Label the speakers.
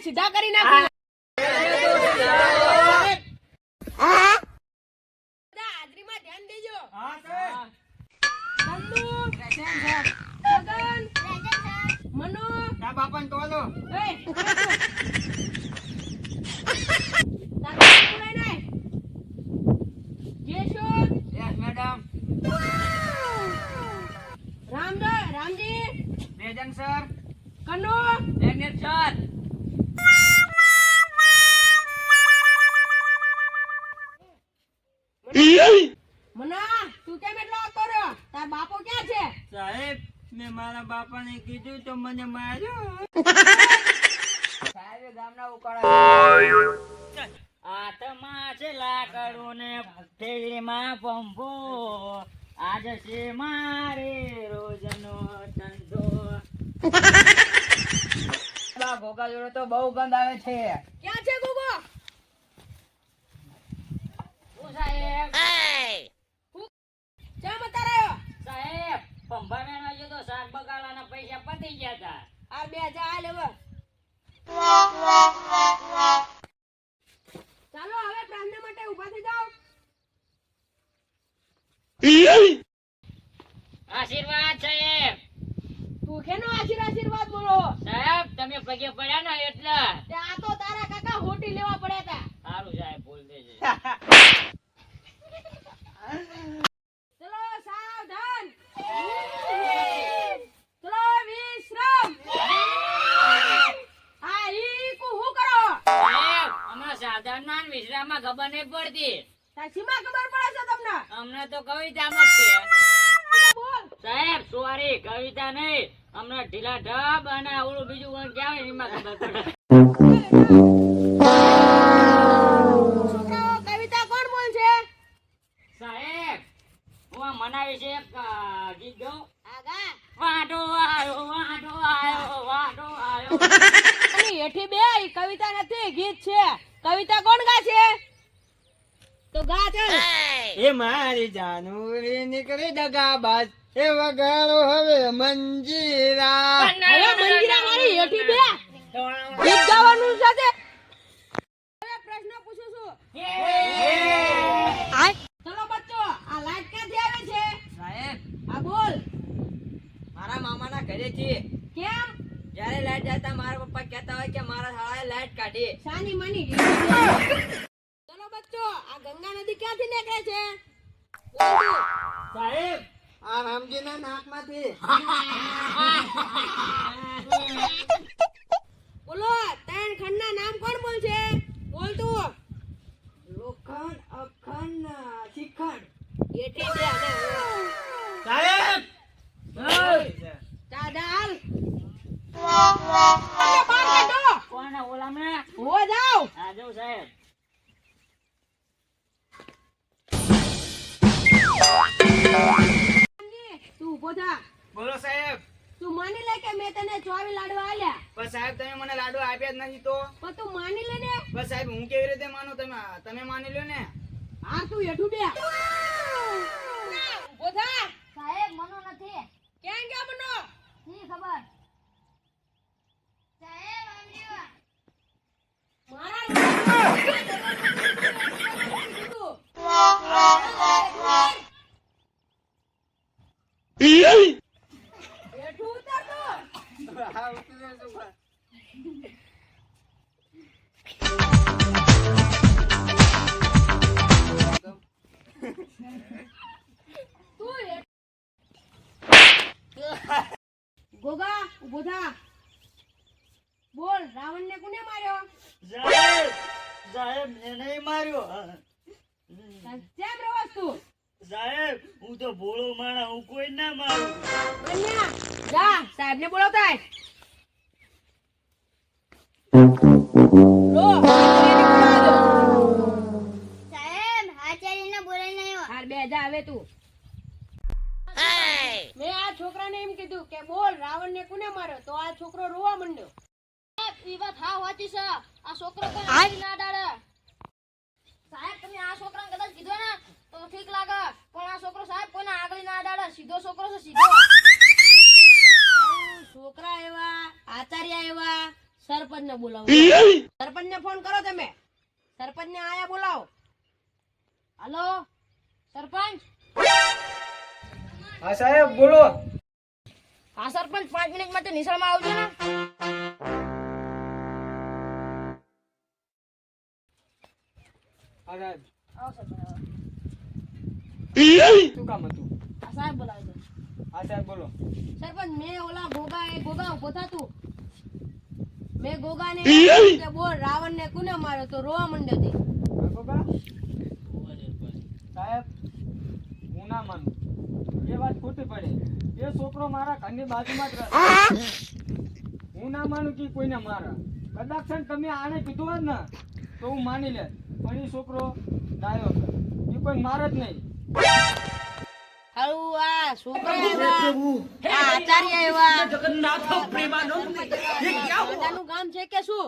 Speaker 1: સીધા કરી નાખું. હાજરીમાં ધ્યાન દેજો.
Speaker 2: હા sir.
Speaker 1: Nandu,
Speaker 2: present
Speaker 1: Gagan, Manu,
Speaker 2: sir બાપાને તોલો.
Speaker 1: એ તારું લઈને આય. Jeshu,
Speaker 2: yes madam.
Speaker 1: Ramji,
Speaker 2: present sir.
Speaker 1: Kanu,
Speaker 2: present sir.
Speaker 1: મના તું કેમ એટલો આવતો રહ્યો? તાર બાપો ક્યાં છે?
Speaker 2: સાહેબ મેં મારા બાપાને કીધું તો મને માર્યો. સાહેબ ગામના ઉકાળા હાથમાં છે લાકડું ને થેલીમાં પંપો. આજ છે મારે રોજનો ધંધો. ઘોઘા જોડે તો બહુ ગંધ આવે છે.
Speaker 1: ક્યાં છે ગોગો?
Speaker 2: હું સાહેબ
Speaker 1: ચા મતા રહ્યો?
Speaker 2: સાહેબ પંપા મેળવા ગયો તો શાક બગાડવાના પૈસા પતી ગયા હતા.
Speaker 1: આ 2000 હાલ હવે. ચાલો હવે પ્રાર્થના માટે ઊભા થઈ જાઓ.
Speaker 2: આશીર્વાદ સાહેબ.
Speaker 1: તું કેનો આશીર્વાદ બોલો?
Speaker 2: સાહેબ તમે પગે પડ્યા ને એટલે.
Speaker 1: તે આ તો તારા કાકા હોટી લેવા પડ્યા હતા.
Speaker 2: સારું સાહેબ બોલ દેજે.
Speaker 1: ચલો સાવધાન. ચલો વિશ્રામ. આ ઈ કો હું કરો?
Speaker 2: સાહેબ અમે સાધારણ વિશ્રામમાં ખબર નહીં પડતી.
Speaker 1: તાસીમાં ખબર પડે છે તમને?
Speaker 2: અમને તો કવિતામાં જ છે.
Speaker 1: બોલ.
Speaker 2: સાહેબ સોરી કવિતા નહીં. અમને ઢીલા ઢબ અને આવડું બીજું કોઈ કહેવાય ને એમાં ખબર પડે.
Speaker 1: છોકરાઓ કવિતા કોણ બોલ છે?
Speaker 2: સાહેબ હું આ મનાવી છે એક ગીત ગાઉં.
Speaker 1: આગા.
Speaker 2: વાંઢો આયો વાંઢો આયો વાંઢો આયો.
Speaker 1: અને હેઠી બે ઈ કવિતા નથી ગીત છે. કવિતા કોણ ગા છે? તો ગા ચાલ.
Speaker 2: એ મારી જાનુરી નીકળી દગાબાજ એ વગાડો હવે મંજીરા.
Speaker 1: હવે મંજીરા મારી હેઠી બે ગીત ગાવાનું છે તે. હવે પ્રશ્ન પૂછું છું. ચલો બચ્ચો આ લાઈટ ક્યાંથી આવે છે?
Speaker 2: સાહેબ
Speaker 1: આ બોલ.
Speaker 2: મારા મામાના ઘરેથી.
Speaker 1: કેમ?
Speaker 2: જ્યારે લાઈટ જતા મારા પપ્પા કહેતા હોય કે મારા શાળાએ લાઈટ કાઢી.
Speaker 1: સાની માની. ચલો બચ્ચો આ ગંગા નદી ક્યાંથી નીકળે છે? બોલ તું.
Speaker 2: સાહેબ આ રામજીના નાકમાંથી.
Speaker 1: બોલો ત્રણ ખંડના નામ કોણ બોલ છે? બોલ તું.
Speaker 2: લોખંડ અખંડ શિખંડ.
Speaker 1: હેઠી બે અને
Speaker 2: સાહેબ
Speaker 1: ચાદાલ. અરે બાર કાઢો.
Speaker 2: કોના ઓલા મે
Speaker 1: હો જાઓ.
Speaker 2: આ જો સાહેબ.
Speaker 1: તું ઊભો થા.
Speaker 2: બોલો સાહેબ.
Speaker 1: તું માની લે કે મેં તને 24 લાડવા આલ્યા.
Speaker 2: પણ સાહેબ તમે મને લાડુ આપ્યા જ નથી તો.
Speaker 1: પણ તું માની લે ને.
Speaker 2: પણ સાહેબ હું કેવી રીતે માનું? તમે માની લ્યો ને.
Speaker 1: હા તું હેઠું બે. ઊભો થા.
Speaker 3: સાહેબ મનો નથી.
Speaker 1: ક્યાં ગયા મનો?
Speaker 3: ની ખબર. સાહેબ આમલ્યો.
Speaker 1: મારા હેઠું ઉતર તું. તું ગોગા ઊભો થા. બોલ રાવણને કોને માર્યો?
Speaker 2: સાહેબ એને માર્યો.
Speaker 1: કેમ રવાસ તું?
Speaker 2: સાહેબ હું તો ભોળો માણા હું કોઈ ના મારું.
Speaker 1: કન્યા જા સાહેબને બોલાવતા આય. લો આચાર્યને બોલાવો દો.
Speaker 3: સાહેબ આચાર્યને બોલાઈને આવ્યો.
Speaker 1: હાર બે જા હવે તું. મેં આ છોકરાને એમ કીધું કે બોલ રાવણને કોને માર્યો તો આ છોકરો રોવા માંડ્યો.
Speaker 3: ઈ વાત હાવ સાચી છે. આ છોકરો કોઈ આંગળી ના ડાળે. સાહેબ તમે આ છોકરાને કદાચ કીધો ને તો ઠીક લાગે, પણ આ છોકરો સાહેબ કોઈને આંગળી ના ડાળે. સીધો છોકરો છે સીધો.
Speaker 1: છોકરા એવા આચાર્ય એવા સરપંચ સરપંચને બોલાવો. સરપંચને ફોન કરો તમે. સરપંચને આયા બોલાવો.
Speaker 3: હાલો સરપંચ.
Speaker 4: હા સાહેબ બોલો.
Speaker 3: હા સરપંચ 5 મિનિટ માટે નિશાળમાં આવજો ને.
Speaker 4: હા સાહેબ
Speaker 3: આવો સરપંચ આવો.
Speaker 4: શું કામ હતું?
Speaker 3: આ સાહેબ બોલાવે છે.
Speaker 4: હા સાહેબ બોલો.
Speaker 1: સરપંચ મેં ઓલા ગોગા ઉભો થા તું. મેં ગોગાને કે બોલ રાવણને કોને માર્યો તો રોવા માંડ્યો તે.
Speaker 4: હા, ગોગા? સાહેબ હું ના માનું. એ વાત ખોટી પડે. એ છોકરો મારા ઘરની બાજુમાં જ રહે. હું ના માનું કે કોઈને મારા. કદાચ છે ને તમે આને કીધું હોત ને તો હું માની લે. પણ એ છોકરો ડાયો છે. એ કોઈ મારે જ નહીં.
Speaker 1: હારું આ છોકરા આવ્યા. આ આચાર્ય આવ્યા. જગન્નાથ પ્રેમાનંદ. દાદાનું કામ છે કે શું?